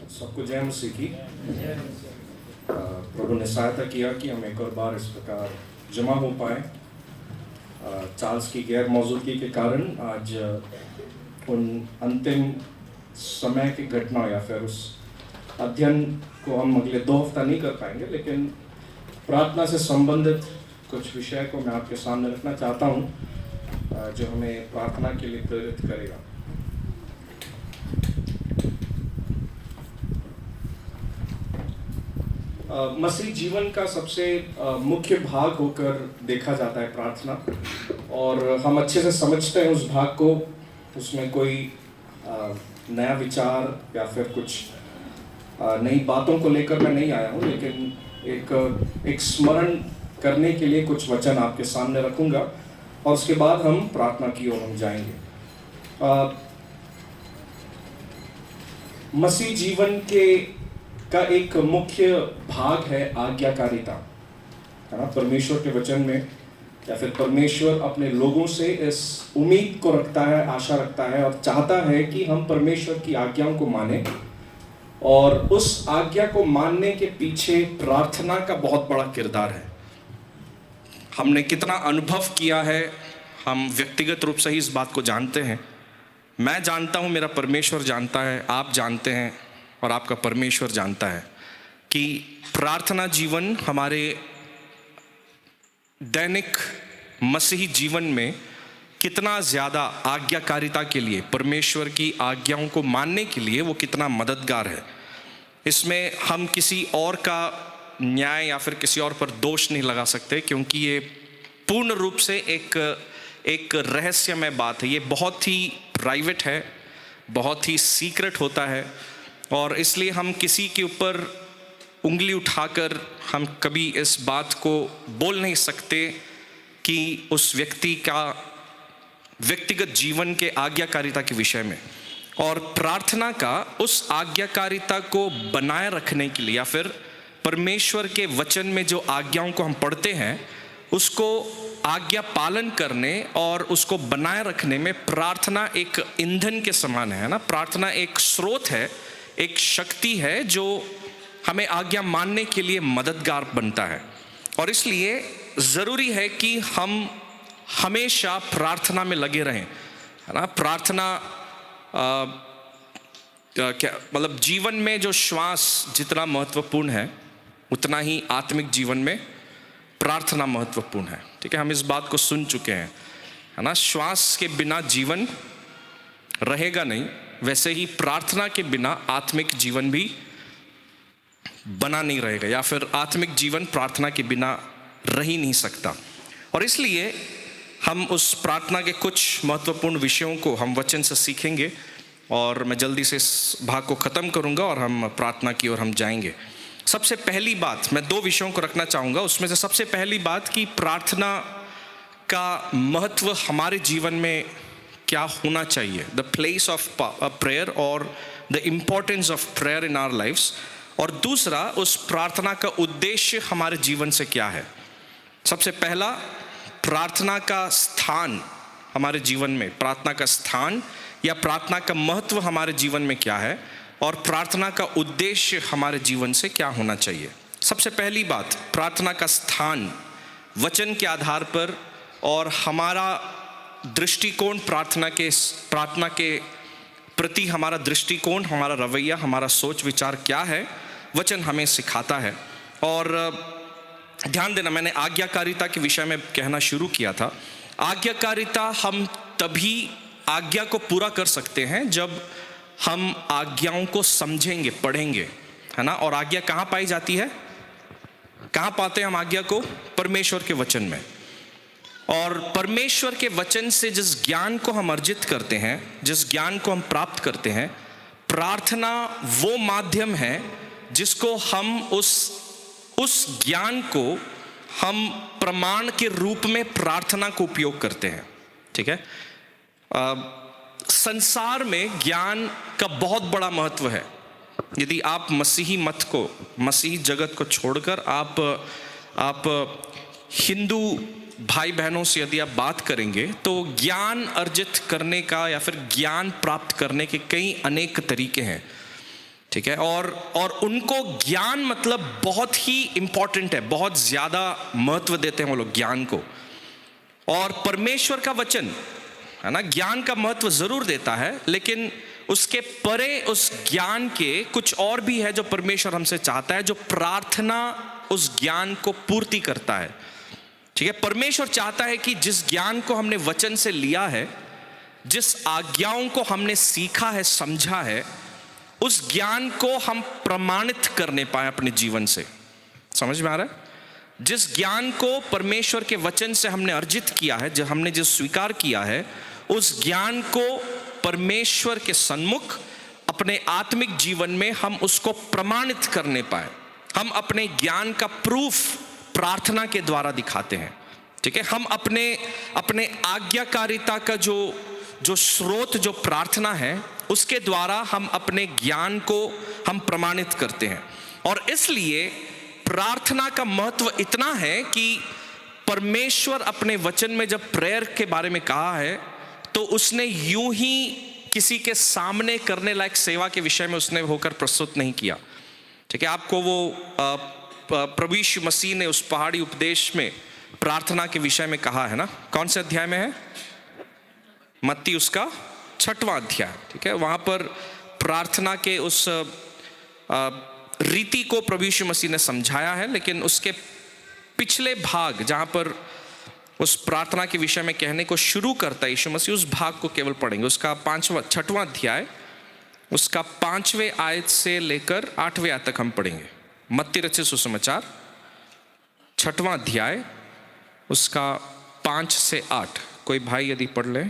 सबको जय मसीह की। प्रभु ने सहायता किया कि हम एक और बार इस प्रकार जमा हो पाए। चार्ल्स की गैर मौजूदगी के कारण आज उन अंतिम समय की घटना या फिर उस अध्ययन को हम अगले 2 हफ्ता नहीं कर पाएंगे, लेकिन प्रार्थना से संबंधित कुछ विषय को मैं आपके सामने रखना चाहता हूँ जो हमें प्रार्थना के लिए प्रेरित करेगा। मसीह जीवन का सबसे मुख्य भाग होकर देखा जाता है प्रार्थना, और हम अच्छे से समझते हैं उस भाग को। उसमें कोई नया विचार या फिर कुछ नई बातों को लेकर मैं नहीं आया हूँ, लेकिन एक स्मरण करने के लिए कुछ वचन आपके सामने रखूँगा और उसके बाद हम प्रार्थना की ओर हम जाएंगे। मसीह जीवन का एक मुख्य भाग है आज्ञाकारिता, है ना। परमेश्वर के वचन में या फिर परमेश्वर अपने लोगों से इस उम्मीद को रखता है, आशा रखता है और चाहता है कि हम परमेश्वर की आज्ञाओं को माने, और उस आज्ञा को मानने के पीछे प्रार्थना का बहुत बड़ा किरदार है। हमने कितना अनुभव किया है, हम व्यक्तिगत रूप से ही इस बात को जानते हैं। मैं जानता हूँ, मेरा परमेश्वर जानता है, आप जानते हैं और आपका परमेश्वर जानता है कि प्रार्थना जीवन हमारे दैनिक मसीही जीवन में कितना ज़्यादा आज्ञाकारिता के लिए, परमेश्वर की आज्ञाओं को मानने के लिए वो कितना मददगार है। इसमें हम किसी और का न्याय या फिर किसी और पर दोष नहीं लगा सकते, क्योंकि ये पूर्ण रूप से एक रहस्यमय बात है। ये बहुत ही प्राइवेट है, बहुत ही सीक्रेट होता है, और इसलिए हम किसी के ऊपर उंगली उठाकर हम कभी इस बात को बोल नहीं सकते कि उस व्यक्ति का व्यक्तिगत जीवन के आज्ञाकारिता के विषय में। और प्रार्थना का उस आज्ञाकारिता को बनाए रखने के लिए या फिर परमेश्वर के वचन में जो आज्ञाओं को हम पढ़ते हैं उसको आज्ञा पालन करने और उसको बनाए रखने में प्रार्थना एक ईंधन के समान है ना। प्रार्थना एक स्रोत है, एक शक्ति है जो हमें आज्ञा मानने के लिए मददगार बनता है। और इसलिए ज़रूरी है कि हम हमेशा प्रार्थना में लगे रहें, है ना। प्रार्थना क्या मतलब, जीवन में जो श्वास जितना महत्वपूर्ण है उतना ही आत्मिक जीवन में प्रार्थना महत्वपूर्ण है। ठीक है, हम इस बात को सुन चुके हैं, है ना। श्वास के बिना जीवन रहेगा नहीं, वैसे ही प्रार्थना के बिना आत्मिक जीवन भी बना नहीं रहेगा, या फिर आत्मिक जीवन प्रार्थना के बिना रह ही नहीं सकता। और इसलिए हम उस प्रार्थना के कुछ महत्वपूर्ण विषयों को हम वचन से सीखेंगे, और मैं जल्दी से इस भाग को ख़त्म करूंगा और हम प्रार्थना की ओर हम जाएंगे। सबसे पहली बात, मैं 2 विषयों को रखना चाहूँगा। उसमें से सबसे पहली बात कि प्रार्थना का महत्व हमारे जीवन में क्या होना चाहिए, द प्लेस ऑफ प्रेयर और the importance of prayer in our lifes. और दूसरा, उस प्रार्थना का उद्देश्य हमारे जीवन से क्या है। सबसे पहला, प्रार्थना का स्थान हमारे जीवन में, प्रार्थना का स्थान या प्रार्थना का महत्व हमारे जीवन में क्या है, और प्रार्थना का उद्देश्य हमारे जीवन से क्या होना चाहिए। सबसे पहली बात, प्रार्थना का स्थान वचन के आधार पर और हमारा दृष्टिकोण, प्रार्थना के प्रति हमारा दृष्टिकोण, हमारा रवैया, हमारा सोच विचार क्या है, वचन हमें सिखाता है। और ध्यान देना, मैंने आज्ञाकारिता के विषय में कहना शुरू किया था। आज्ञाकारिता, हम तभी आज्ञा को पूरा कर सकते हैं जब हम आज्ञाओं को समझेंगे, पढ़ेंगे, है ना। और आज्ञा कहाँ पाई जाती है, कहाँ पाते हैं हम आज्ञा को? परमेश्वर के वचन में। और परमेश्वर के वचन से जिस ज्ञान को हम अर्जित करते हैं, जिस ज्ञान को हम प्राप्त करते हैं, प्रार्थना वो माध्यम है जिसको हम उस ज्ञान को हम प्रमाण के रूप में प्रार्थना को उपयोग करते हैं। ठीक है, संसार में ज्ञान का बहुत बड़ा महत्व है। यदि आप मसीही मत को, मसीही जगत को छोड़कर आप हिंदू भाई बहनों से यदि आप बात करेंगे तो ज्ञान अर्जित करने का या फिर ज्ञान प्राप्त करने के कई अनेक तरीके हैं। ठीक है। और उनको ज्ञान मतलब बहुत ही इंपॉर्टेंट है, बहुत ज़्यादा महत्व देते हैं वो लोग ज्ञान को। और परमेश्वर का वचन है ना, ज्ञान का महत्व ज़रूर देता है, लेकिन उसके परे उस ज्ञान के कुछ और भी है जो परमेश्वर हमसे चाहता है, जो प्रार्थना उस ज्ञान को पूर्ति करता है। ठीक है, परमेश्वर चाहता है कि जिस ज्ञान को हमने वचन से लिया है, जिस आज्ञाओं को हमने सीखा है, समझा है, उस ज्ञान को हम प्रमाणित करने पाए अपने जीवन से। समझ में आ रहा है? जिस ज्ञान को परमेश्वर के वचन से हमने अर्जित किया है, जो हमने जो स्वीकार किया है, उस ज्ञान को परमेश्वर के सन्मुख अपने आत्मिक जीवन में हम उसको प्रमाणित करने पाए। हम अपने ज्ञान का प्रूफ प्रार्थना के द्वारा दिखाते हैं। ठीक है, हम अपने आज्ञाकारिता का जो स्रोत, जो प्रार्थना है, उसके द्वारा हम अपने ज्ञान को हम प्रमाणित करते हैं। और इसलिए प्रार्थना का महत्व इतना है कि परमेश्वर अपने वचन में जब प्रेयर के बारे में कहा है, तो उसने यूं ही किसी के सामने करने लायक सेवा के विषय में उसने होकर प्रस्तुत नहीं किया। ठीक है, आपको वो प्रभु यीशु मसीह ने उस पहाड़ी उपदेश में प्रार्थना के विषय में कहा है ना, कौन से अध्याय में है? मत्ती उसका 6वां अध्याय। ठीक है, वहाँ पर प्रार्थना के उस रीति को प्रभु यीशु मसीह ने समझाया है, लेकिन उसके पिछले भाग जहाँ पर उस प्रार्थना के विषय में कहने को शुरू करता है यीशु मसीह, उस भाग को केवल पढ़ेंगे। उसका 6वां अध्याय, उसका 5वें आयत से लेकर 8वें आयत तक हम पढ़ेंगे। मत्ती रचित सुसमाचार 6वां अध्याय, उसका 5 से 8। कोई भाई यदि पढ़ ले,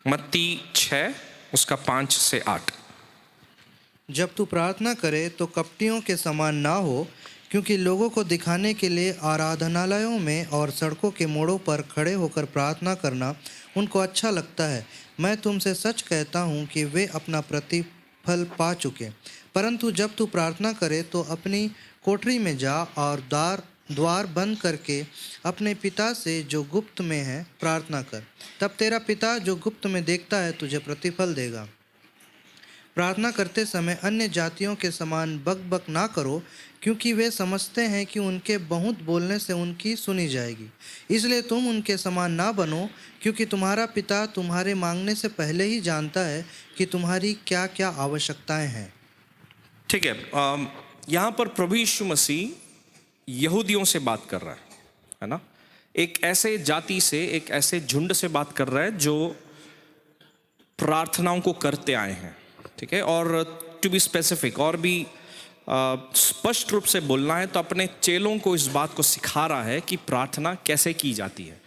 मत्ती 6 उसका 5 से 8। जब तू प्रार्थना करे तो कपटियों के समान ना हो, क्योंकि लोगों को दिखाने के लिए आराधनालयों में और सड़कों के मोड़ों पर खड़े होकर प्रार्थना करना उनको अच्छा लगता है। मैं तुमसे सच कहता हूँ कि वे अपना प्रतिफल पा चुके। परंतु जब तू प्रार्थना करे तो अपनी कोठरी में जा और द्वार बंद करके अपने पिता से जो गुप्त में है प्रार्थना कर। तब तेरा पिता जो गुप्त में देखता है तुझे प्रतिफल देगा। प्रार्थना करते समय अन्य जातियों के समान बक ना करो, क्योंकि वे समझते हैं कि उनके बहुत बोलने से उनकी सुनी जाएगी। इसलिए तुम उनके समान ना बनो, क्योंकि तुम्हारा पिता तुम्हारे मांगने से पहले ही जानता है कि तुम्हारी क्या क्या आवश्यकताएं हैं। ठीक है, यहाँ पर प्रभु यीशु मसीह यहूदियों से बात कर रहा है ना, एक ऐसे जाति से, एक ऐसे झुंड से बात कर रहा है जो प्रार्थनाओं को करते आए हैं। ठीक है, और टू बी स्पेसिफिक और भी स्पष्ट रूप से बोलना है तो अपने चेलों को इस बात को सिखा रहा है कि प्रार्थना कैसे की जाती है,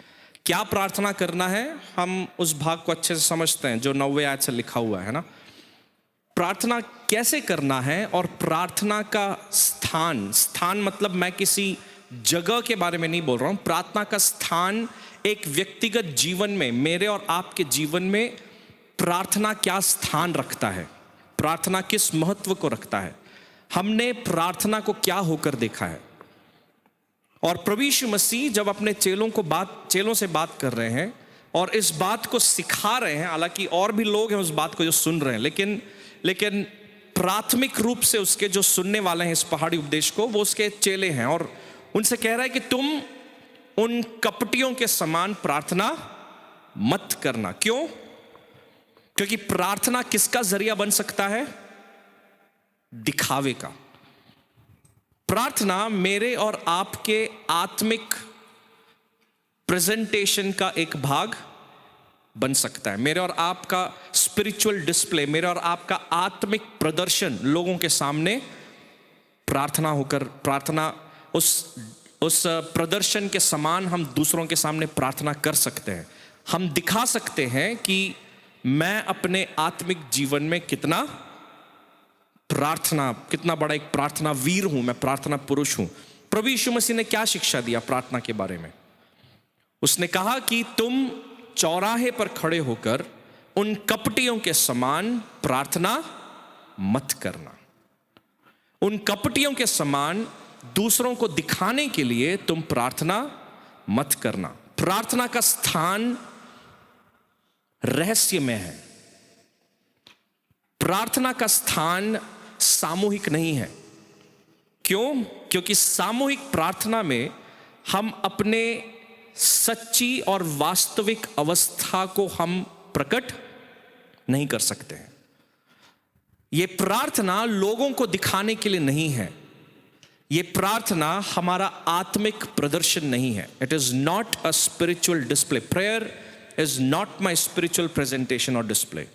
क्या प्रार्थना करना है। हम उस भाग को अच्छे से समझते हैं जो 9वें आयत से लिखा हुआ है ना, प्रार्थना कैसे करना है। और प्रार्थना का स्थान मतलब मैं किसी जगह के बारे में नहीं बोल रहा हूँ। प्रार्थना का स्थान एक व्यक्तिगत जीवन में, मेरे और आपके जीवन में प्रार्थना क्या स्थान रखता है, प्रार्थना किस महत्व को रखता है, हमने प्रार्थना को क्या होकर देखा है। और प्रभु यीशु मसीह जब अपने चेलों से बात कर रहे हैं और इस बात को सिखा रहे हैं, हालांकि और भी लोग हैं उस बात को जो सुन रहे हैं, लेकिन प्राथमिक रूप से उसके जो सुनने वाले हैं इस पहाड़ी उपदेश को, वो उसके चेले हैं। और उनसे कह रहा है कि तुम उन कपटियों के समान प्रार्थना मत करना। क्यों? क्योंकि प्रार्थना किसका जरिया बन सकता है? दिखावे का। प्रार्थना मेरे और आपके आत्मिक प्रेजेंटेशन का एक भाग बन सकता है। मेरे और आपका स्पिरिचुअल डिस्प्ले, मेरे और आपका आत्मिक प्रदर्शन लोगों के सामने प्रार्थना होकर, प्रार्थना उस प्रदर्शन के समान हम दूसरों के सामने प्रार्थना कर सकते हैं। हम दिखा सकते हैं कि मैं अपने आत्मिक जीवन में कितना बड़ा एक प्रार्थना वीर हूं, मैं प्रार्थना पुरुष हूं। प्रभु यीशु मसीह ने क्या शिक्षा दिया प्रार्थना के बारे में? उसने कहा कि तुम चौराहे पर खड़े होकर उन कपटियों के समान प्रार्थना मत करना। उन कपटियों के समान दूसरों को दिखाने के लिए तुम प्रार्थना मत करना। प्रार्थना का स्थान रहस्य में है। प्रार्थना का स्थान सामूहिक नहीं है। क्यों? क्योंकि सामूहिक प्रार्थना में हम अपने सच्ची और वास्तविक अवस्था को हम प्रकट नहीं कर सकते हैं। ये प्रार्थना लोगों को दिखाने के लिए नहीं है। ये प्रार्थना हमारा आत्मिक प्रदर्शन नहीं है। It is not a spiritual display. Prayer is not my spiritual presentation और डिस्प्ले।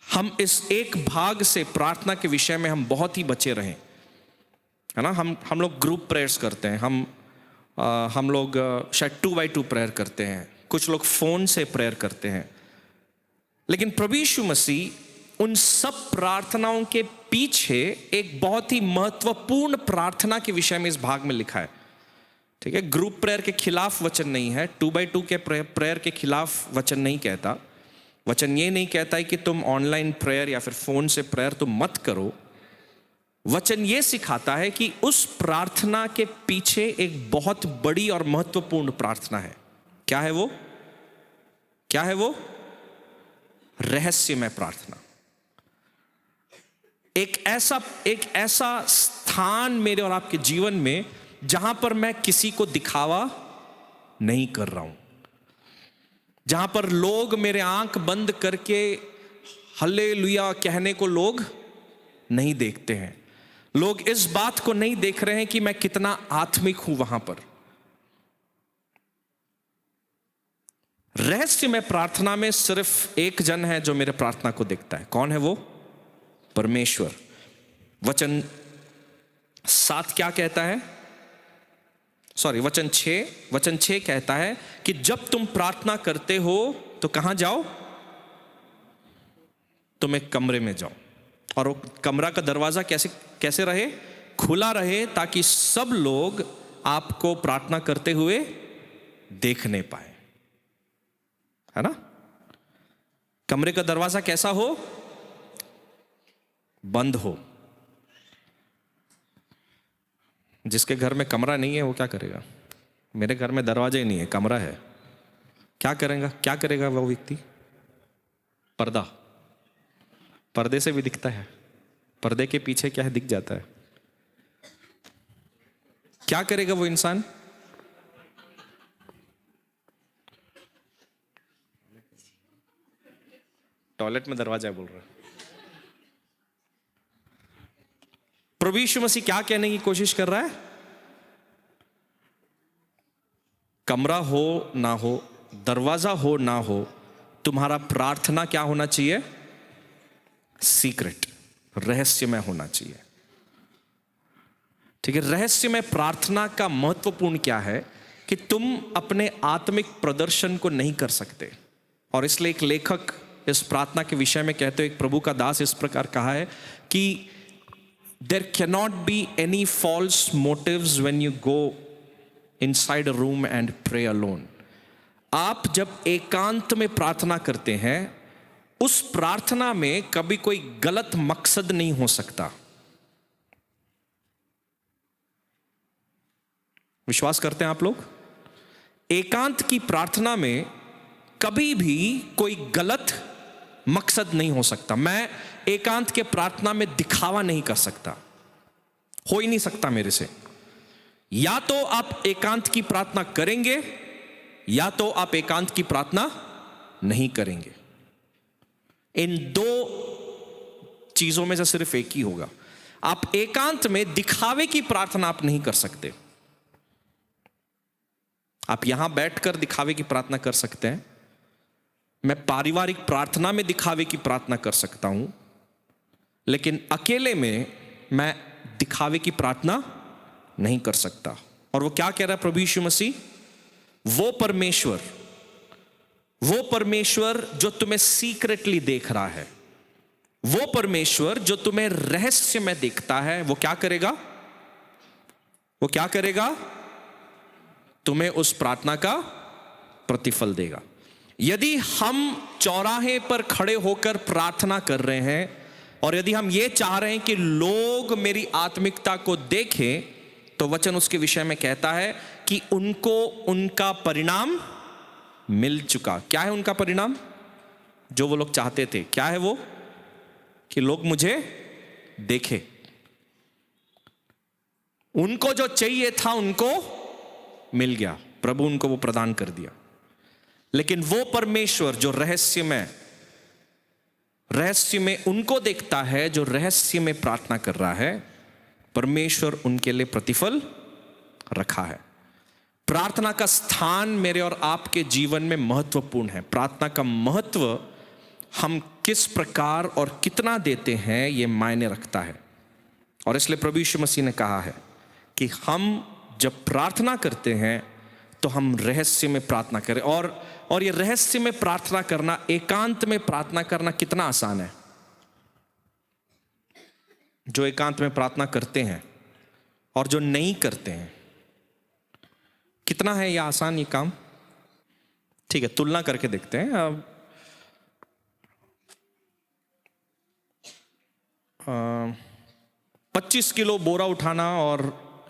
हम इस एक भाग से प्रार्थना के विषय में हम बहुत ही बचे रहें, है ना। हम लोग ग्रुप प्रेयर्स करते हैं, हम लोग शायद 2x2 प्रेयर करते हैं, कुछ लोग फोन से प्रेयर करते हैं। लेकिन प्रभु यीशु मसीह उन सब प्रार्थनाओं के पीछे एक बहुत ही महत्वपूर्ण प्रार्थना के विषय में इस भाग में लिखा है। ठीक है, ग्रुप प्रेयर के खिलाफ वचन नहीं है, 2x2 के प्रेयर के खिलाफ वचन नहीं कहता। वचन ये नहीं कहता है कि तुम ऑनलाइन प्रेयर या फिर फोन से प्रेयर तुम मत करो। वचन ये सिखाता है कि उस प्रार्थना के पीछे एक बहुत बड़ी और महत्वपूर्ण प्रार्थना है। क्या है वो? क्या है वो? रहस्यमय प्रार्थना। एक ऐसा स्थान मेरे और आपके जीवन में जहां पर मैं किसी को दिखावा नहीं कर रहा हूं, जहां पर लोग मेरे आंख बंद करके हालेलुया कहने को लोग नहीं देखते हैं। लोग इस बात को नहीं देख रहे हैं कि मैं कितना आत्मिक हूं वहां पर। रहस्य में प्रार्थना में सिर्फ एक जन है जो मेरे प्रार्थना को देखता है। कौन है वो? परमेश्वर। वचन 7 क्या कहता है? वचन 6 कहता है कि जब तुम प्रार्थना करते हो तो कहां जाओ? तुम एक कमरे में जाओ, और वो कमरा का दरवाजा कैसे रहे? खुला रहे, ताकि सब लोग आपको प्रार्थना करते हुए देख नहीं पाए, है ना। कमरे का दरवाजा कैसा हो? बंद हो। जिसके घर में कमरा नहीं है वो क्या करेगा? मेरे घर में दरवाजा ही नहीं है, कमरा है, क्या करेगा वो व्यक्ति? पर्दे से भी दिखता है, पर्दे के पीछे क्या है दिख जाता है। क्या करेगा वो इंसान? टॉयलेट में दरवाजा बोल रहा है। प्रभु यीशु मसीह क्या कहने की कोशिश कर रहा है? कमरा हो ना हो, दरवाजा हो ना हो, तुम्हारा प्रार्थना क्या होना चाहिए? सीक्रेट, रहस्यमय होना चाहिए। ठीक है, रहस्यमय प्रार्थना का महत्वपूर्ण क्या है कि तुम अपने आत्मिक प्रदर्शन को नहीं कर सकते। और इसलिए एक लेखक इस प्रार्थना के विषय में कहते हुए, एक प्रभु का दास इस प्रकार कहा है कि there cannot be any false motives when you go inside a room and pray alone. आप जब एकांत में प्रार्थना करते हैं, उस प्रार्थना में कभी कोई गलत मकसद नहीं हो सकता। विश्वास करते हैं आप लोग? एकांत की प्रार्थना में कभी भी कोई गलत मकसद नहीं हो सकता। मैं एकांत के प्रार्थना में दिखावा नहीं कर सकता, हो ही नहीं सकता मेरे से। या तो आप एकांत की प्रार्थना करेंगे या तो आप एकांत की प्रार्थना नहीं करेंगे। इन दो चीजों में से सिर्फ एक ही होगा। आप एकांत में दिखावे की प्रार्थना आप नहीं कर सकते। आप यहां बैठकर दिखावे की प्रार्थना कर सकते हैं, मैं पारिवारिक प्रार्थना में दिखावे की प्रार्थना कर सकता हूं, लेकिन अकेले में मैं दिखावे की प्रार्थना नहीं कर सकता। और वो क्या कह रहा है प्रभु यीशु मसीह? वो परमेश्वर जो तुम्हें सीक्रेटली देख रहा है, वो परमेश्वर जो तुम्हें रहस्य में देखता है, वो क्या करेगा? वो क्या करेगा? तुम्हें उस प्रार्थना का प्रतिफल देगा। यदि हम चौराहे पर खड़े होकर प्रार्थना कर रहे हैं और यदि हम ये चाह रहे हैं कि लोग मेरी आत्मिकता को देखें, तो वचन उसके विषय में कहता है कि उनको उनका परिणाम मिल चुका। क्या है उनका परिणाम? जो वो लोग चाहते थे, क्या है वो? कि लोग मुझे देखे। उनको जो चाहिए था उनको मिल गया, प्रभु उनको वो प्रदान कर दिया। लेकिन वो परमेश्वर जो रहस्य में उनको देखता है, जो रहस्य में प्रार्थना कर रहा है, परमेश्वर उनके लिए प्रतिफल रखा है। प्रार्थना का स्थान मेरे और आपके जीवन में महत्वपूर्ण है। प्रार्थना का महत्व हम किस प्रकार और कितना देते हैं ये मायने रखता है। और इसलिए प्रभु यीशु मसीह ने कहा है कि हम जब प्रार्थना करते हैं तो हम रहस्य में प्रार्थना करें। और ये रहस्य में प्रार्थना करना, एकांत में प्रार्थना करना कितना आसान है। जो एकांत में प्रार्थना करते हैं और जो नहीं करते हैं, कितना है ये आसान ये काम। ठीक है, तुलना करके देखते हैं। अब 25 किलो बोरा उठाना और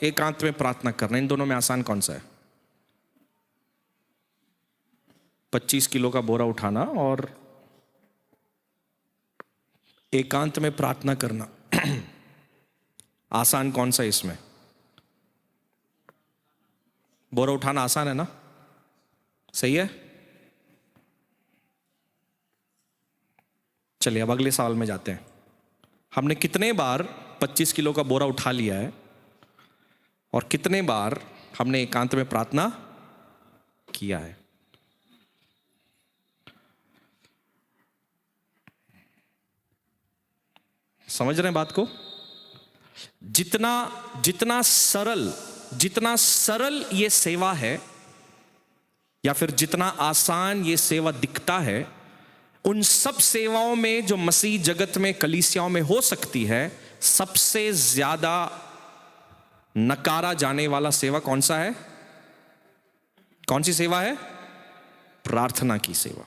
एकांत में प्रार्थना करना, इन दोनों में आसान कौन सा है? 25 किलो का बोरा उठाना और एकांत में प्रार्थना करना, आसान कौन सा है इसमें? बोरा उठाना आसान है ना? सही है। चलिए अब अगले सवाल में जाते हैं। हमने कितने बार 25 किलो का बोरा उठा लिया है और कितने बार हमने एकांत में प्रार्थना किया है? समझ रहे हैं बात को? जितना सरल ये सेवा है, या फिर जितना आसान ये सेवा दिखता है, उन सब सेवाओं में जो मसीह जगत में, कलीसियाओं में हो सकती है, सबसे ज्यादा नकारा जाने वाला सेवा कौन सा है? कौन सी सेवा है? प्रार्थना की सेवा।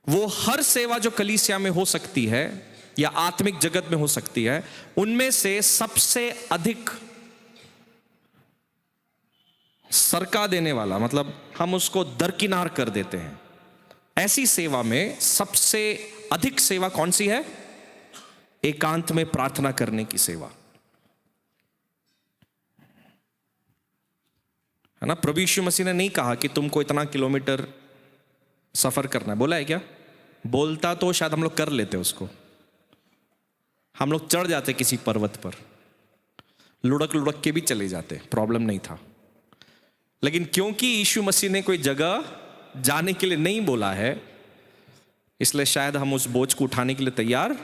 वो हर सेवा जो कलीसिया में हो सकती है या आत्मिक जगत में हो सकती है, उनमें से सबसे अधिक सरका देने वाला, मतलब हम उसको दरकिनार कर देते हैं, ऐसी सेवा में सबसे अधिक सेवा कौन सी है? एकांत में प्रार्थना करने की सेवा, है ना। प्रभु यीशु मसीह ने नहीं कहा कि तुमको इतना किलोमीटर सफर करना है, बोला है क्या? बोलता तो शायद हम लोग कर लेते उसको। हम लोग चढ़ जाते किसी पर्वत पर, लुढ़क लुढ़क के भी चले जाते, प्रॉब्लम नहीं था। लेकिन क्योंकि यीशु मसीह ने कोई जगह जाने के लिए नहीं बोला है, इसलिए शायद हम उस बोझ को उठाने के लिए तैयार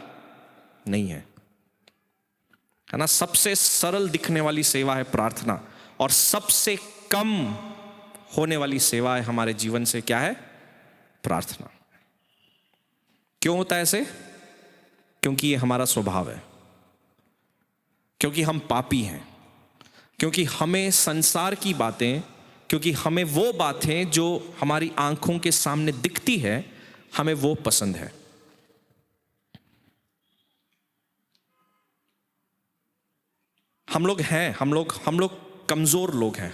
नहीं है, है ना। सबसे सरल दिखने वाली सेवा है प्रार्थना, और सबसे कम होने वाली सेवा है हमारे जीवन से क्या है? प्रार्थना। क्यों होता है ऐसे? क्योंकि ये हमारा स्वभाव है, क्योंकि हम पापी हैं, क्योंकि हमें संसार की बातें, क्योंकि हमें वो बातें जो हमारी आंखों के सामने दिखती है, हमें वो पसंद है। हम लोग कमजोर लोग हैं।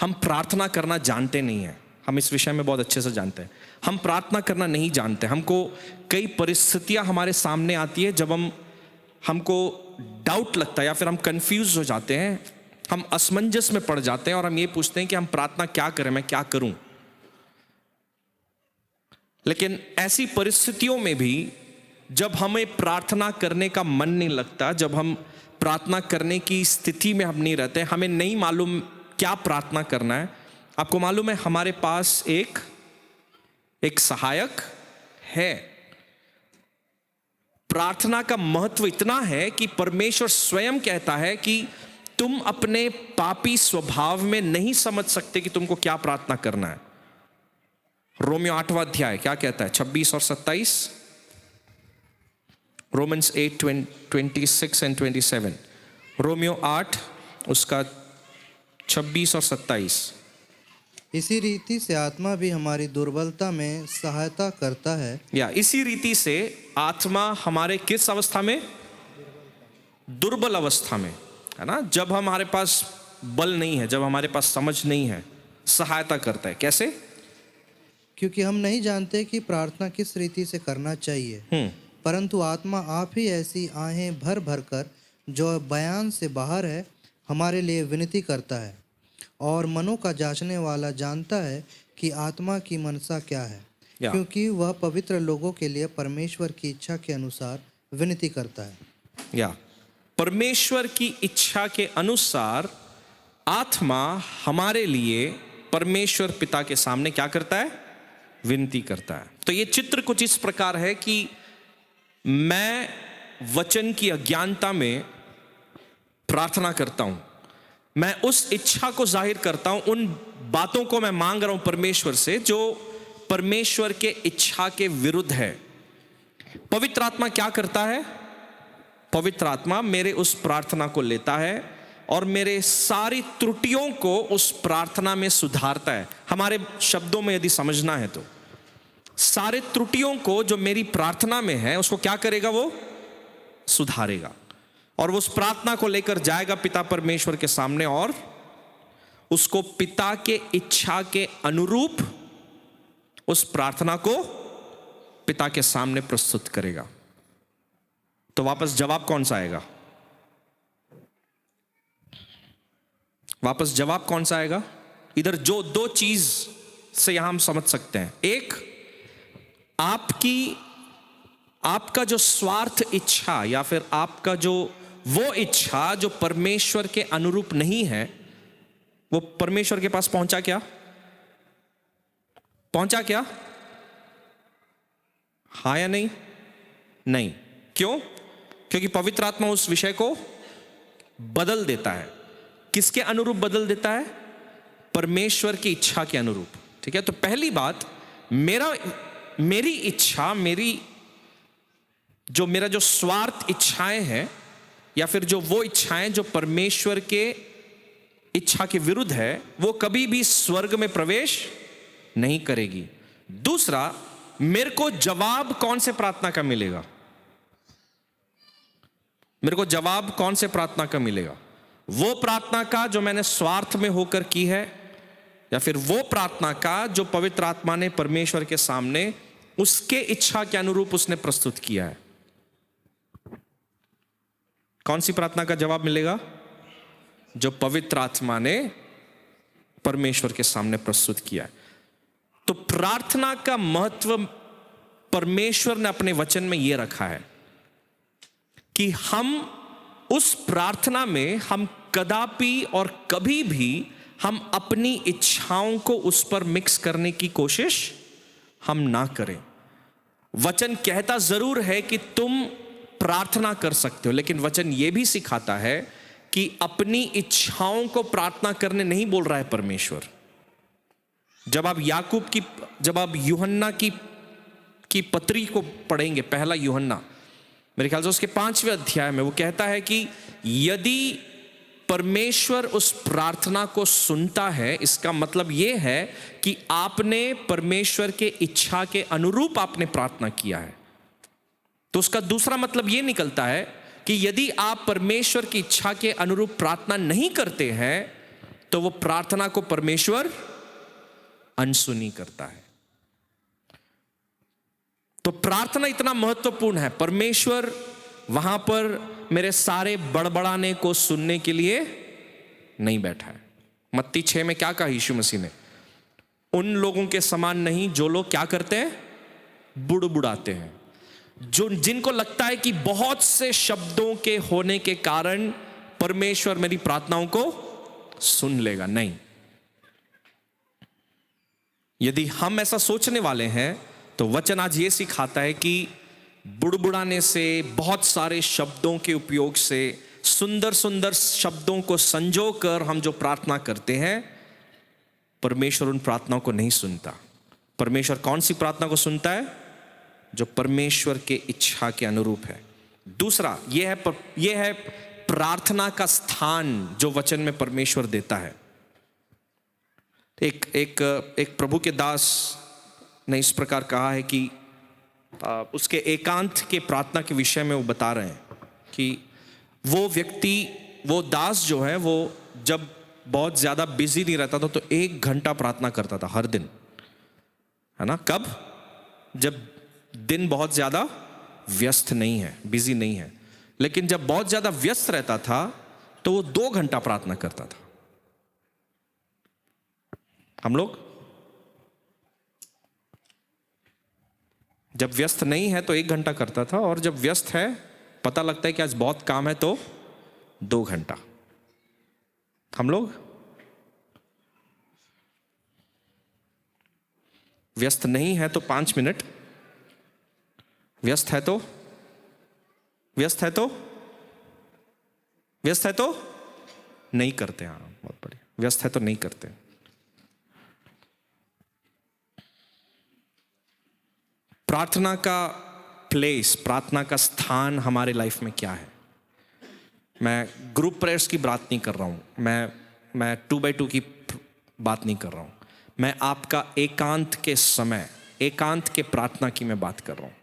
हम प्रार्थना करना जानते नहीं हैं। हम इस विषय में बहुत अच्छे से जानते हैं। हम प्रार्थना करना नहीं जानते। हमको कई परिस्थितियां हमारे सामने आती है जब हमको डाउट लगता है या फिर हम कंफ्यूज हो जाते हैं, हम असमंजस में पड़ जाते हैं और हम ये पूछते हैं कि हम प्रार्थना क्या करें, मैं क्या करूं। लेकिन ऐसी परिस्थितियों में भी जब हमें प्रार्थना करने का मन नहीं लगता, जब हम प्रार्थना करने की स्थिति में हम नहीं रहते, हमें नहीं मालूम क्या प्रार्थना करना है, आपको मालूम है हमारे पास एक सहायक है। प्रार्थना का महत्व इतना है कि परमेश्वर स्वयं कहता है कि तुम अपने पापी स्वभाव में नहीं समझ सकते कि तुमको क्या प्रार्थना करना है। रोमियो 8वां अध्याय क्या कहता है? 26 और 27। Romans 8:26 and 27। रोमियो 8 उसका 26 और 27। इसी रीति से आत्मा भी हमारी दुर्बलता में सहायता करता है। या इसी रीति से आत्मा हमारे किस अवस्था में? दुर्बल अवस्था में, है ना। जब हमारे पास बल नहीं है, जब हमारे पास समझ नहीं है, सहायता करता है। कैसे? क्योंकि हम नहीं जानते कि प्रार्थना किस रीति से करना चाहिए। परंतु आत्मा आप ही ऐसी आहें भर भर कर जो बयान से बाहर है हमारे लिए विनती करता है। और मनों का जांचने वाला जानता है कि आत्मा की मनसा क्या है, या क्योंकि वह पवित्र लोगों के लिए परमेश्वर की इच्छा के अनुसार विनती करता है। या परमेश्वर की इच्छा के अनुसार आत्मा हमारे लिए परमेश्वर पिता के सामने क्या करता है? विनती करता है। तो ये चित्र कुछ इस प्रकार है कि मैं वचन की अज्ञानता में प्रार्थना करता हूं, मैं उस इच्छा को जाहिर करता हूं, उन बातों को मैं मांग रहा हूं परमेश्वर से जो परमेश्वर के इच्छा के विरुद्ध है। पवित्र आत्मा क्या करता है? पवित्र आत्मा मेरे उस प्रार्थना को लेता है और मेरे सारी त्रुटियों को उस प्रार्थना में सुधारता है। हमारे शब्दों में यदि समझना है तो सारे त्रुटियों को जो मेरी प्रार्थना में है उसको क्या करेगा? वो सुधारेगा और वो उस प्रार्थना को लेकर जाएगा पिता परमेश्वर के सामने और उसको पिता के इच्छा के अनुरूप उस प्रार्थना को पिता के सामने प्रस्तुत करेगा। तो वापस जवाब कौन सा आएगा? वापस जवाब कौन सा आएगा? इधर जो दो चीज से यहां हम समझ सकते हैं, एक आपका जो स्वार्थ इच्छा या फिर आपका जो वो इच्छा जो परमेश्वर के अनुरूप नहीं है, वो परमेश्वर के पास पहुंचा क्या? पहुंचा क्या? हाँ या नहीं? नहीं। क्यों? क्योंकि पवित्र आत्मा उस विषय को बदल देता है। किसके अनुरूप बदल देता है? परमेश्वर की इच्छा के अनुरूप। ठीक है, तो पहली बात, मेरी इच्छा, मेरा जो स्वार्थ इच्छाएं हैं या फिर जो वो इच्छाएं जो परमेश्वर के इच्छा के विरुद्ध है, वो कभी भी स्वर्ग में प्रवेश नहीं करेगी। दूसरा, मेरे को जवाब कौन से प्रार्थना का मिलेगा? मेरे को जवाब कौन से प्रार्थना का मिलेगा? वो प्रार्थना का जो मैंने स्वार्थ में होकर की है या फिर वो प्रार्थना का जो पवित्र आत्मा ने परमेश्वर के सामने उसके इच्छा के अनुरूप उसने प्रस्तुत किया है? कौन सी प्रार्थना का जवाब मिलेगा? जो पवित्र आत्मा ने परमेश्वर के सामने प्रस्तुत किया है। तो प्रार्थना का महत्व परमेश्वर ने अपने वचन में यह रखा है कि हम उस प्रार्थना में हम कदापि और कभी भी हम अपनी इच्छाओं को उस पर मिक्स करने की कोशिश हम ना करें। वचन कहता जरूर है कि तुम प्रार्थना कर सकते हो, लेकिन वचन यह भी सिखाता है कि अपनी इच्छाओं को प्रार्थना करने नहीं बोल रहा है परमेश्वर। जब आप यूहन्ना की पत्री को पढ़ेंगे, पहला यूहन्ना मेरे ख्याल से उसके 5वें अध्याय में वो कहता है कि यदि परमेश्वर उस प्रार्थना को सुनता है, इसका मतलब यह है कि आपने परमेश्वर के इच्छा के अनुरूप आपने प्रार्थना किया है। तो उसका दूसरा मतलब यह निकलता है कि यदि आप परमेश्वर की इच्छा के अनुरूप प्रार्थना नहीं करते हैं तो वो प्रार्थना को परमेश्वर अनसुनी करता है। तो प्रार्थना इतना महत्वपूर्ण है। परमेश्वर वहां पर मेरे सारे बड़बड़ाने को सुनने के लिए नहीं बैठा है। मत्ती 6 में क्या कहा यीशु मसीह ने? उन लोगों के समान नहीं जो लोग क्या करते हैं? बुड़बुड़ाते हैं, जिनको लगता है कि बहुत से शब्दों के होने के कारण परमेश्वर मेरी प्रार्थनाओं को सुन लेगा। नहीं, यदि हम ऐसा सोचने वाले हैं तो वचन आज ये सिखाता है कि बुड़बुड़ाने से, बहुत सारे शब्दों के उपयोग से, सुंदर सुंदर शब्दों को संजो कर हम जो प्रार्थना करते हैं, परमेश्वर उन प्रार्थनाओं को नहीं सुनता। परमेश्वर कौन सी प्रार्थना को सुनता है? जो परमेश्वर के इच्छा के अनुरूप है। दूसरा यह है प्रार्थना का स्थान जो वचन में परमेश्वर देता है। एक प्रभु के दास ने इस प्रकार कहा है कि उसके एकांत के प्रार्थना के विषय में वो बता रहे हैं कि वो दास जो है, वो जब बहुत ज़्यादा बिजी नहीं रहता था तो 1 घंटा प्रार्थना करता था हर दिन, है ना? कब? जब दिन बहुत ज़्यादा व्यस्त नहीं है, बिजी नहीं है। लेकिन जब बहुत ज्यादा व्यस्त रहता था तो वो 2 घंटा प्रार्थना करता था। हम लोग जब व्यस्त नहीं है तो 1 घंटा करता था, और जब व्यस्त है, पता लगता है कि आज बहुत काम है, तो 2 घंटा। हम लोग व्यस्त नहीं है तो 5 मिनट, व्यस्त है तो व्यस्त है तो व्यस्त है तो नहीं करते। हाँ, बहुत बढ़िया। व्यस्त है तो नहीं करते। प्रार्थना का प्लेस, प्रार्थना का स्थान हमारे लाइफ में क्या है? मैं ग्रुप प्रेयर्स की बात नहीं कर रहा हूं, मैं 2x2 की बात नहीं कर रहा हूं। मैं आपका एकांत के समय, एकांत के प्रार्थना की मैं बात कर रहा हूं।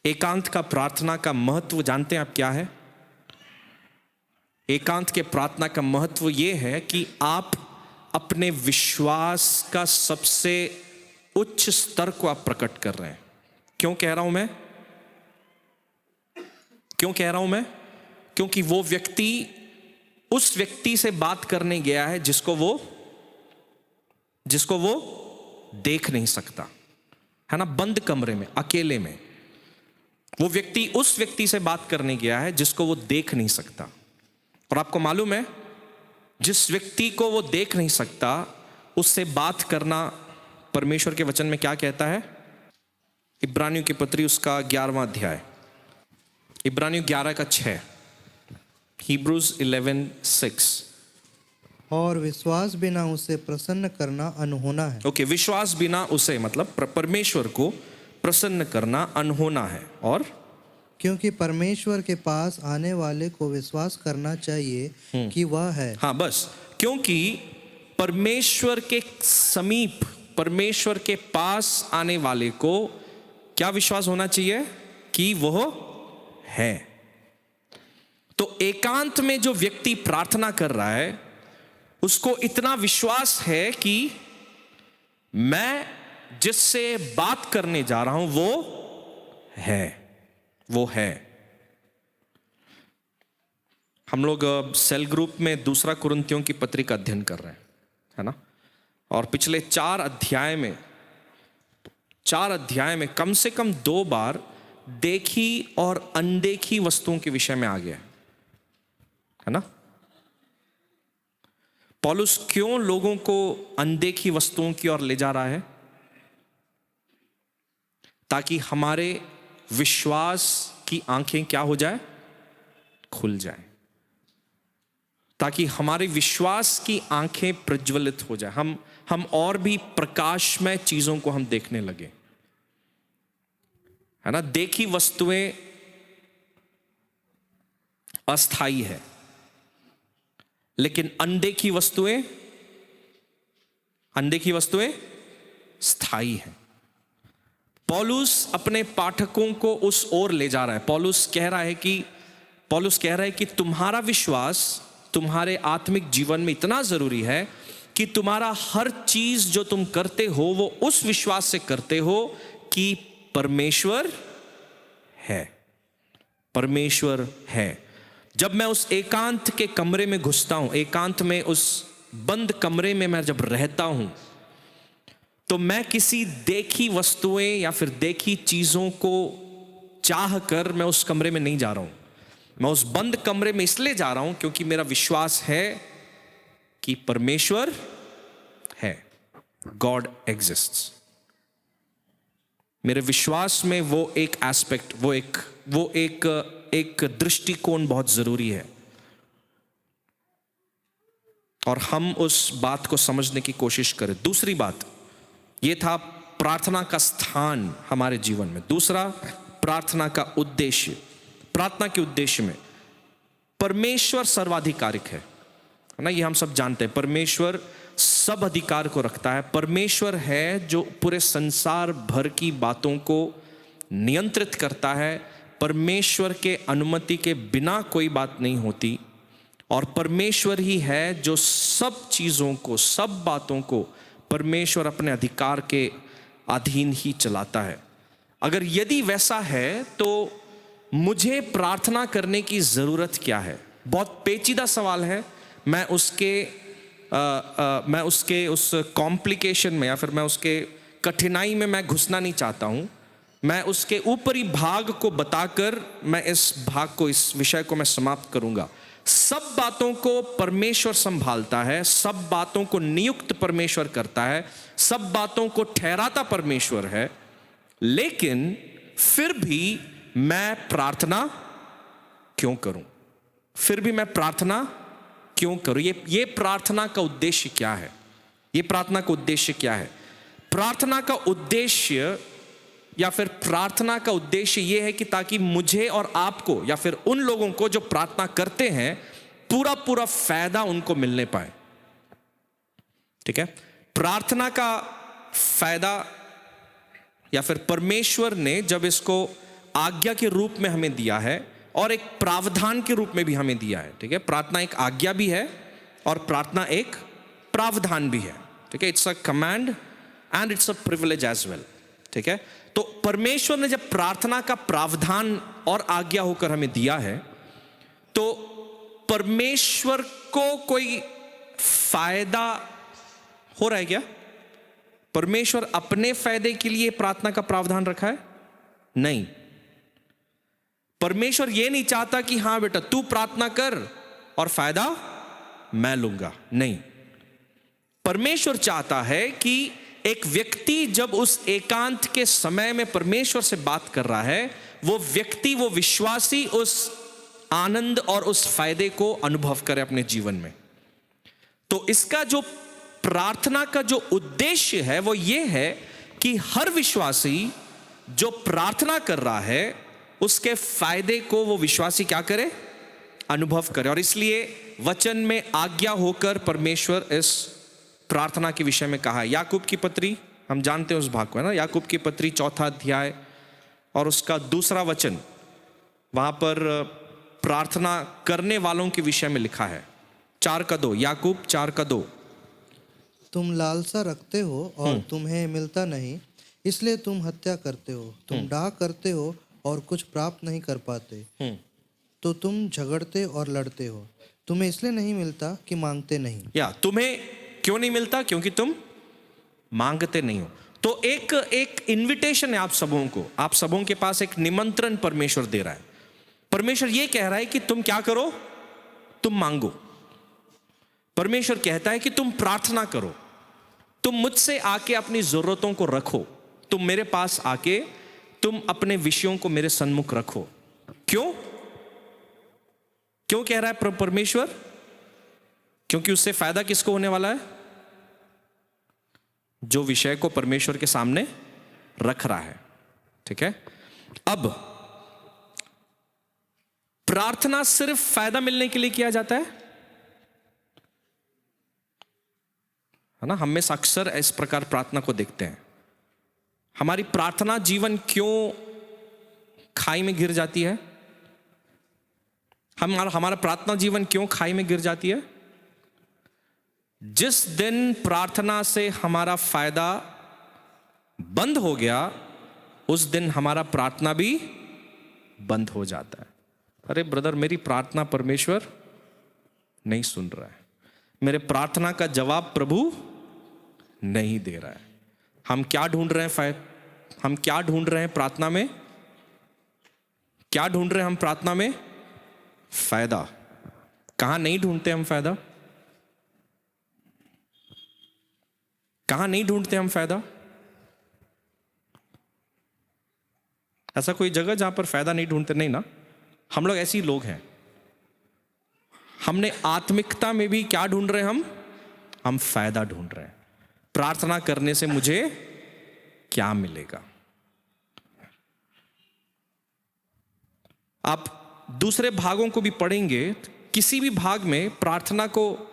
एकांत का प्रार्थना का महत्व जानते हैं आप क्या है? एकांत के प्रार्थना का महत्व यह है कि आप अपने विश्वास का सबसे उच्च स्तर को आप प्रकट कर रहे हैं। क्यों कह रहा हूं मैं? क्यों कह रहा हूं मैं? क्योंकि वो व्यक्ति उस व्यक्ति से बात करने गया है जिसको वो देख नहीं सकता, है ना? बंद कमरे में, अकेले में वो व्यक्ति उस व्यक्ति से बात करने गया है जिसको वो देख नहीं सकता। और आपको मालूम है, जिस व्यक्ति को वो देख नहीं सकता उससे बात करना परमेश्वर के वचन में क्या कहता है? इब्रानियों की पत्री उसका 11वां अध्याय, इब्रानियों 11 का 6, Hebrews 11:6। और विश्वास बिना उसे प्रसन्न करना अनहोना है। ओके, विश्वास बिना उसे मतलब परमेश्वर को प्रसन्न करना अनहोना है। और क्योंकि परमेश्वर के पास आने वाले को विश्वास करना चाहिए कि वह है। हाँ, बस, क्योंकि परमेश्वर के समीप, परमेश्वर के पास आने वाले को क्या विश्वास होना चाहिए? कि वह है। तो एकांत में जो व्यक्ति प्रार्थना कर रहा है उसको इतना विश्वास है कि मैं जिससे बात करने जा रहा हूं वो है। हम लोग सेल ग्रुप में 2 कुरिन्थियों की पत्री का अध्ययन कर रहे हैं, है ना? और पिछले 4 अध्याय में कम से कम 2 बार देखी और अनदेखी वस्तुओं के विषय में आ गया है ना? पौलुस क्यों लोगों को अनदेखी वस्तुओं की ओर ले जा रहा है? ताकि हमारे विश्वास की आंखें क्या हो जाए? खुल जाए। ताकि हमारे विश्वास की आंखें प्रज्वलित हो जाए, हम और भी प्रकाशमय चीजों को हम देखने लगे, है ना? देखी वस्तुएं अस्थाई है, लेकिन अनदेखी वस्तुएं स्थायी हैं। पौलुस अपने पाठकों को उस ओर ले जा रहा है। पौलुस कह रहा है कि तुम्हारा विश्वास तुम्हारे आत्मिक जीवन में इतना जरूरी है कि तुम्हारा हर चीज जो तुम करते हो वो उस विश्वास से करते हो कि परमेश्वर है। जब मैं उस एकांत के कमरे में घुसता हूं, एकांत में उस बंद कमरे में मैं जब रहता हूं, तो मैं किसी देखी वस्तुएं या फिर देखी चीजों को चाह कर मैं उस कमरे में नहीं जा रहा हूं। मैं उस बंद कमरे में इसलिए जा रहा हूं क्योंकि मेरा विश्वास है कि परमेश्वर है, गॉड एग्जिस्ट्स। मेरे विश्वास में वो एक एस्पेक्ट, वो एक दृष्टिकोण बहुत जरूरी है, और हम उस बात को समझने की कोशिश करें। दूसरी बात ये था प्रार्थना का स्थान हमारे जीवन में। दूसरा, प्रार्थना का उद्देश्य। प्रार्थना के उद्देश्य में परमेश्वर सर्वाधिकारिक है ना? ये हम सब जानते हैं। परमेश्वर सब अधिकार को रखता है। परमेश्वर है जो पूरे संसार भर की बातों को नियंत्रित करता है। परमेश्वर के अनुमति के बिना कोई बात नहीं होती, और परमेश्वर ही है जो सब चीजों को, सब बातों को परमेश्वर अपने अधिकार के अधीन ही चलाता है। अगर यदि वैसा है तो मुझे प्रार्थना करने की ज़रूरत क्या है? बहुत पेचीदा सवाल है। मैं उसके उस कॉम्प्लिकेशन में या फिर मैं उसके कठिनाई में मैं घुसना नहीं चाहता हूँ। मैं उसके ऊपरी भाग को बताकर मैं इस विषय को मैं समाप्त करूँगा। सब बातों को परमेश्वर संभालता है, सब बातों को नियुक्त परमेश्वर करता है, सब बातों को ठहराता परमेश्वर है, लेकिन फिर भी मैं प्रार्थना क्यों करूं? फिर भी मैं प्रार्थना क्यों करूं? ये प्रार्थना का उद्देश्य क्या है? ये प्रार्थना का उद्देश्य क्या है? प्रार्थना का उद्देश्य या फिर प्रार्थना का उद्देश्य यह है कि ताकि मुझे और आपको या फिर उन लोगों को जो प्रार्थना करते हैं पूरा पूरा फायदा उनको मिलने पाए। ठीक है? प्रार्थना का फायदा या फिर परमेश्वर ने जब इसको आज्ञा के रूप में हमें दिया है और एक प्रावधान के रूप में भी हमें दिया है। ठीक है? प्रार्थना एक आज्ञा भी है और प्रार्थना एक प्रावधान भी है। ठीक है? It's a command and it's a privilege as well. ठीक है? तो परमेश्वर ने जब प्रार्थना का प्रावधान और आज्ञा होकर हमें दिया है तो परमेश्वर को कोई फायदा हो रहा है क्या? परमेश्वर अपने फायदे के लिए प्रार्थना का प्रावधान रखा है? नहीं। परमेश्वर यह नहीं चाहता कि हां बेटा तू प्रार्थना कर और फायदा मैं लूंगा। नहीं, परमेश्वर चाहता है कि एक व्यक्ति जब उस एकांत के समय में परमेश्वर से बात कर रहा है, वो व्यक्ति, वो विश्वासी उस आनंद और उस फायदे को अनुभव करे अपने जीवन में। तो इसका जो प्रार्थना का जो उद्देश्य है वो ये है कि हर विश्वासी जो प्रार्थना कर रहा है उसके फायदे को वो विश्वासी क्या करे? अनुभव करे। और इसलिए वचन में आज्ञा होकर परमेश्वर इस प्रार्थना के विषय में कहा है। याकूब की पत्री, हम जानते हैं उस भाग को, है ना? याकूब की पत्री 4 अध्याय और उसका 2 वचन, वहां पर प्रार्थना करने वालों के विषय में लिखा है। 4:2, याकूब 4:2। तुम लालसा रखते हो और तुम्हें मिलता नहीं, इसलिए तुम हत्या करते हो। तुम डाह करते हो और कुछ प्राप्त नहीं कर पाते, तो तुम झगड़ते और लड़ते हो। तुम्हें इसलिए नहीं मिलता कि मांगते नहीं। या तुम्हें क्यों नहीं मिलता? क्योंकि तुम मांगते नहीं हो। तो एक इनविटेशन है आप सबों के पास एक निमंत्रण परमेश्वर दे रहा है। परमेश्वर ये कह रहा है कि तुम क्या करो? तुम मांगो। परमेश्वर कहता है कि तुम प्रार्थना करो, तुम मुझसे आके अपनी जरूरतों को रखो, तुम मेरे पास आके तुम अपने विषयों को मेरे सन्मुख रखो। क्यों कह रहा है परमेश्वर? क्योंकि उससे फायदा किसको होने वाला है? जो विषय को परमेश्वर के सामने रख रहा है। ठीक है? अब प्रार्थना सिर्फ फायदा मिलने के लिए किया जाता है ना? हम में से अक्सर इस प्रकार प्रार्थना को देखते हैं। हमारी प्रार्थना जीवन क्यों खाई में गिर जाती है? हमारा प्रार्थना जीवन क्यों खाई में गिर जाती है? जिस दिन प्रार्थना से हमारा फायदा बंद हो गया उस दिन हमारा प्रार्थना भी बंद हो जाता है। अरे ब्रदर, मेरी प्रार्थना परमेश्वर नहीं सुन रहा है, मेरे प्रार्थना का जवाब प्रभु नहीं दे रहा है। हम क्या ढूंढ रहे हैं? हम क्या ढूंढ रहे हैं प्रार्थना में? क्या ढूंढ रहे हैं हम प्रार्थना में? फायदा। कहां नहीं ढूंढते हम फायदा? कहां नहीं ढूंढते हम फायदा? ऐसा कोई जगह जहां पर फायदा नहीं ढूंढते? नहीं ना। हम लोग ऐसे ही लोग हैं। हमने आत्मिकता में भी क्या ढूंढ रहे हैं? हम फायदा ढूंढ रहे हैं। प्रार्थना करने से मुझे क्या मिलेगा? आप दूसरे भागों को भी पढ़ेंगे, किसी भी भाग में प्रार्थना को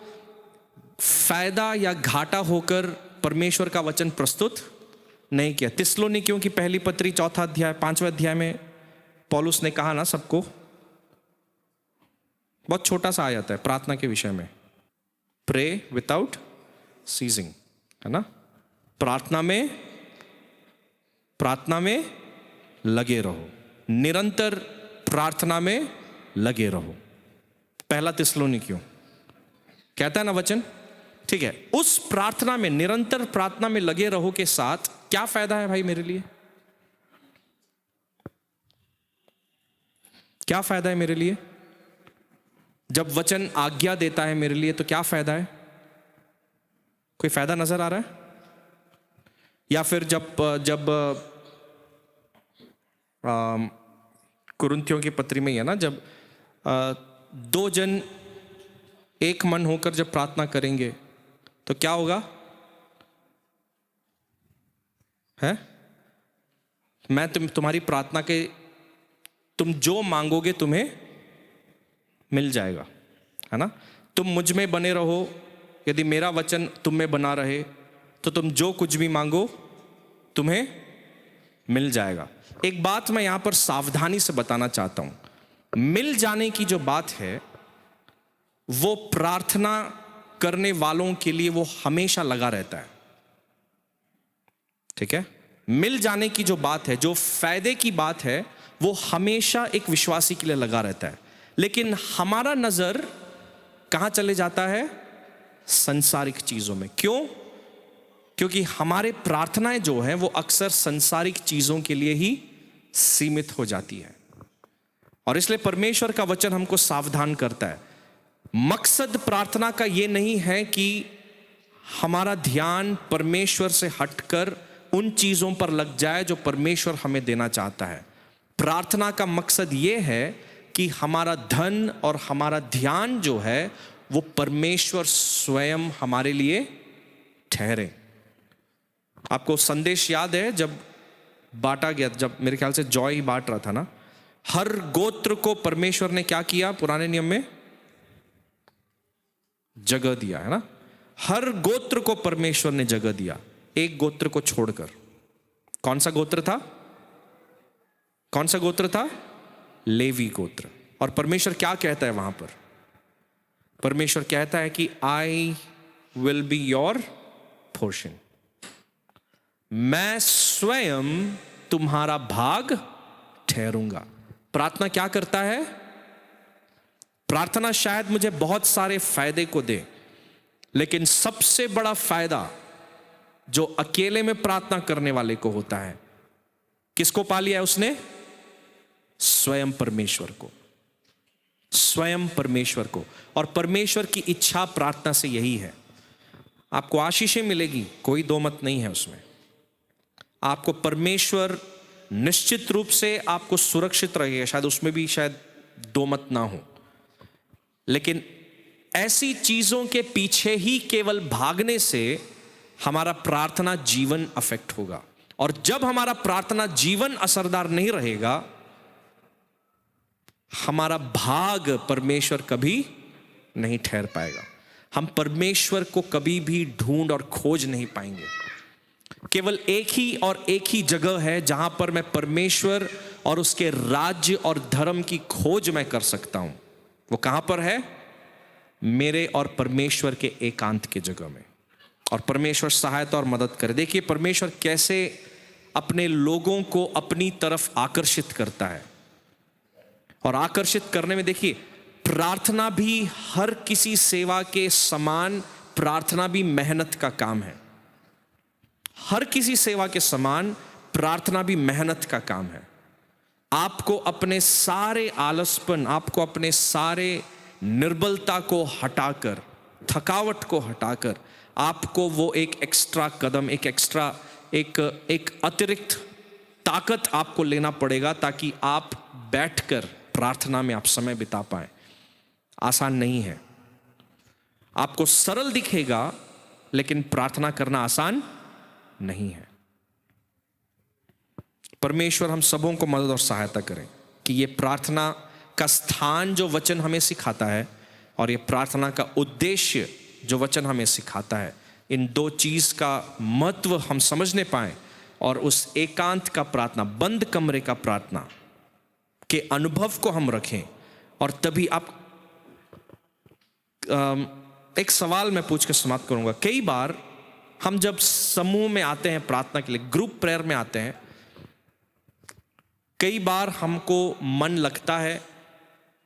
फायदा या घाटा होकर परमेश्वर का वचन प्रस्तुत नहीं किया। थिस्सलुनीकियों की पहली पत्री 4 अध्याय 5वें अध्याय में पौलुस ने कहा ना सबको, बहुत छोटा सा आयत है प्रार्थना के विषय में, प्रे विदाउट सीजिंग, है ना? प्रार्थना में लगे रहो, निरंतर प्रार्थना में लगे रहो। पहला थिस्सलुनीकियों कहता है ना वचन, ठीक है। उस प्रार्थना में, निरंतर प्रार्थना में लगे रहो के साथ क्या फायदा है भाई मेरे लिए? क्या फायदा है मेरे लिए? जब वचन आज्ञा देता है मेरे लिए तो क्या फायदा है? कोई फायदा नजर आ रहा है? या फिर जब कुरिन्थियों की पत्री में ही है ना, जब दो जन एक मन होकर जब प्रार्थना करेंगे तो क्या होगा? है मैं तुम्हारी प्रार्थना के, तुम जो मांगोगे तुम्हें मिल जाएगा, है ना। तुम मुझ में बने रहो, यदि मेरा वचन तुम में बना रहे तो तुम जो कुछ भी मांगो तुम्हें मिल जाएगा। एक बात मैं यहां पर सावधानी से बताना चाहता हूं। मिल जाने की जो बात है वो प्रार्थना करने वालों के लिए वो हमेशा लगा रहता है, ठीक है। मिल जाने की जो बात है, जो फायदे की बात है, वो हमेशा एक विश्वासी के लिए लगा रहता है। लेकिन हमारा नजर कहां चले जाता है? संसारिक चीजों में। क्यों? क्योंकि हमारे प्रार्थनाएं जो है वो अक्सर संसारिक चीजों के लिए ही सीमित हो जाती है। और इसलिए परमेश्वर का वचन हमको सावधान करता है। मकसद प्रार्थना का ये नहीं है कि हमारा ध्यान परमेश्वर से हटकर उन चीजों पर लग जाए जो परमेश्वर हमें देना चाहता है। प्रार्थना का मकसद ये है कि हमारा धन और हमारा ध्यान जो है वो परमेश्वर स्वयं हमारे लिए ठहरे। आपको संदेश याद है जब बांटा गया, जब मेरे ख्याल से जॉय ही बांट रहा था ना, हर गोत्र को परमेश्वर ने क्या किया? पुराने नियम में जगह दिया, है ना। हर गोत्र को परमेश्वर ने जगह दिया, एक गोत्र को छोड़कर। कौन सा गोत्र था? कौन सा गोत्र था? लेवी गोत्र। और परमेश्वर क्या कहता है वहां पर? परमेश्वर कहता है कि I will be your portion, मैं स्वयं तुम्हारा भाग ठहरूंगा। प्रार्थना क्या करता है? प्रार्थना शायद मुझे बहुत सारे फायदे को दे, लेकिन सबसे बड़ा फायदा जो अकेले में प्रार्थना करने वाले को होता है, किसको पा लिया है उसने? स्वयं परमेश्वर को, स्वयं परमेश्वर को। और परमेश्वर की इच्छा प्रार्थना से यही है, आपको आशीषें मिलेगी, कोई दो मत नहीं है उसमें। आपको परमेश्वर निश्चित रूप से आपको सुरक्षित रहेगा, शायद उसमें भी शायद दो मत ना हो। लेकिन ऐसी चीजों के पीछे ही केवल भागने से हमारा प्रार्थना जीवन अफेक्ट होगा। और जब हमारा प्रार्थना जीवन असरदार नहीं रहेगा, हमारा भाग परमेश्वर कभी नहीं ठहर पाएगा। हम परमेश्वर को कभी भी ढूंढ और खोज नहीं पाएंगे। केवल एक ही और एक ही जगह है जहां पर मैं परमेश्वर और उसके राज्य और धर्म की खोज मैं कर सकता हूं। वो कहां पर है? मेरे और परमेश्वर के एकांत के जगह में। और परमेश्वर सहायता और मदद करे। देखिए परमेश्वर कैसे अपने लोगों को अपनी तरफ आकर्षित करता है। और आकर्षित करने में देखिए, प्रार्थना भी हर किसी सेवा के समान, प्रार्थना भी मेहनत का काम है। हर किसी सेवा के समान प्रार्थना भी मेहनत का काम है। आपको अपने सारे आलसपन, आपको अपने सारे निर्बलता को हटाकर, थकावट को हटाकर, आपको वो एक एक्स्ट्रा कदम, एक अतिरिक्त ताकत आपको लेना पड़ेगा ताकि आप बैठकर प्रार्थना में आप समय बिता पाएं। आसान नहीं है। आपको सरल दिखेगा, लेकिन प्रार्थना करना आसान नहीं है। परमेश्वर हम सबों को मदद और सहायता करें कि ये प्रार्थना का स्थान जो वचन हमें सिखाता है और ये प्रार्थना का उद्देश्य जो वचन हमें सिखाता है, इन दो चीज का महत्व हम समझने पाएं और उस एकांत का प्रार्थना, बंद कमरे का प्रार्थना के अनुभव को हम रखें। और तभी आप एक सवाल मैं पूछ के समाप्त करूंगा। कई बार हम जब समूह में आते हैं प्रार्थना के लिए, ग्रुप प्रेयर में आते हैं, कई बार हमको मन लगता है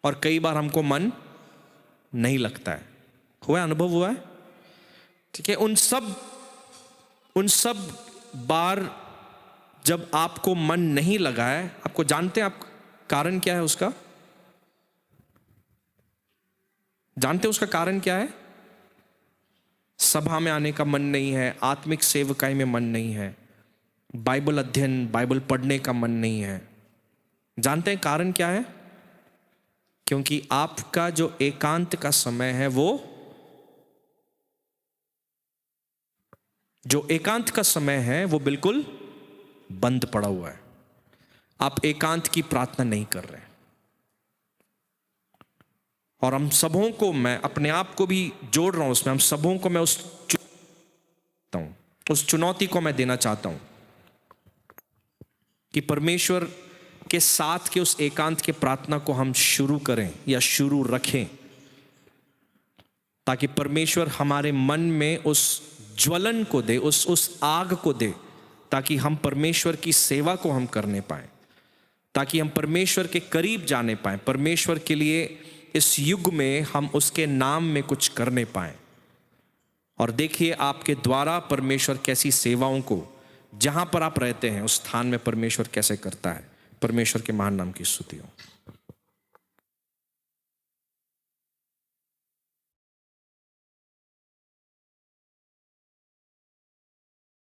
और कई बार हमको मन नहीं लगता है। हुआ है, अनुभव हुआ है? ठीक है, उन सब बार जब आपको मन नहीं लगा है, आपको जानते हैं आप कारण क्या है उसका? जानते हैं उसका कारण क्या है? सभा में आने का मन नहीं है, आत्मिक सेवकाई में मन नहीं है, बाइबल अध्ययन, बाइबल पढ़ने का मन नहीं है। जानते हैं कारण क्या है? क्योंकि आपका जो एकांत का समय है, जो एकांत का समय है वो बिल्कुल बंद पड़ा हुआ है। आप एकांत की प्रार्थना नहीं कर रहे। और हम सबों को, मैं अपने आप को भी जोड़ रहा हूं उसमें, हम सबों को मैं उस चुनौती को मैं देना चाहता हूं कि परमेश्वर के साथ के उस एकांत के प्रार्थना को हम शुरू करें या शुरू रखें, ताकि परमेश्वर हमारे मन में उस ज्वलन को दे, उस आग को दे, ताकि हम परमेश्वर की सेवा को हम करने पाए, ताकि हम परमेश्वर के करीब जाने पाए, परमेश्वर के लिए इस युग में हम उसके नाम में कुछ करने पाए। और देखिए आपके द्वारा परमेश्वर कैसी सेवाओं को जहां पर आप रहते हैं उस स्थान में परमेश्वर कैसे करता है। परमेश्वर के महान नाम की स्तुति हो।